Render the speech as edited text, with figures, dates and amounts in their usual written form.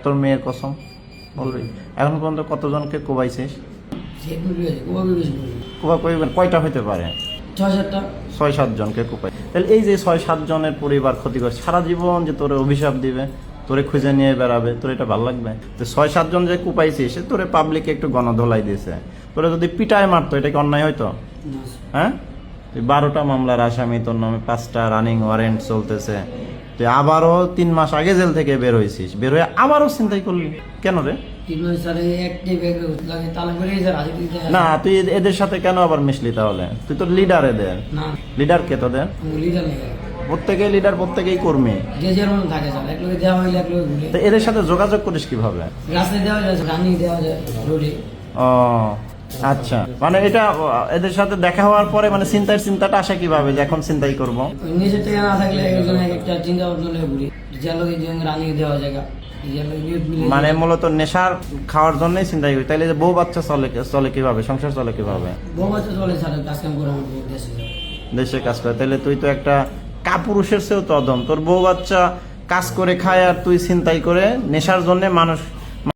তোর মেয়ের কসম বলবি? এখন পর্যন্ত কতজনকে কোবাইছিস? কোবা কইবেন কয়টা হইতে পারে? 6-7 জনকে কোপাই। তাহলে এই যে 6-7 জনের পরিবার ক্ষতি করে, সারা জীবন যে তোরে অভিশাপ দিবে, তোরে খুঁজে নিয়ে বেড়াবে, তোর এটা ভালো লাগবে? তো 6-7 জন যে কোপাইছিস তোরে পাবলিকে একটু গণধোলাই দিয়েছে, তোরে যদি পিটায় মারতো এটা কি অন্যায় হইতো? হ্যাঁ, তুই 12টা মামলার আসামি, তোর নামে 5টা রানিং ওয়ারেন্ট চলতেছে, তুই আবারও 3 মাস আগে জেল থেকে বের হয়েছিস, বের হয়ে আবারও চিন্তাই করলি কেন রে? না, তুই এদের সাথে কেন আবার মিশলি তাহলে? তুই তো লিডার, এদের লিডার কে তোদের? প্রত্যেকেই লিডার, প্রত্যেকেই কর্মী, তো এদের সাথে যোগাযোগ করিস কিভাবে? ও আচ্ছা, মানে এটা এদের সাথে দেখা হওয়ার পরে মানে চিন্তাটা আসে কিভাবে যে এখন চিন্তাই করবো? নিজের থেকে না থাকলে একটা চিন্তা ভাবনা ঘুরি রানিং দেওয়া জায়গা, মানে মূলত নেশার খাওয়ার জন্যই চিন্তাই করি। তাইলে যে বউ বাচ্চা চলে কিভাবে, সংসার চলে কিভাবে? বউ বাচ্চা চলে ছাড়া কাজ কাম করে দেশে কাজ করে, তাহলে তুই তো একটা কাপুরুষের চেয়েও তো অদম। তোর বউ বাচ্চা কাজ করে খায় আর তুই চিন্তাই করে নেশার জন্য মানুষ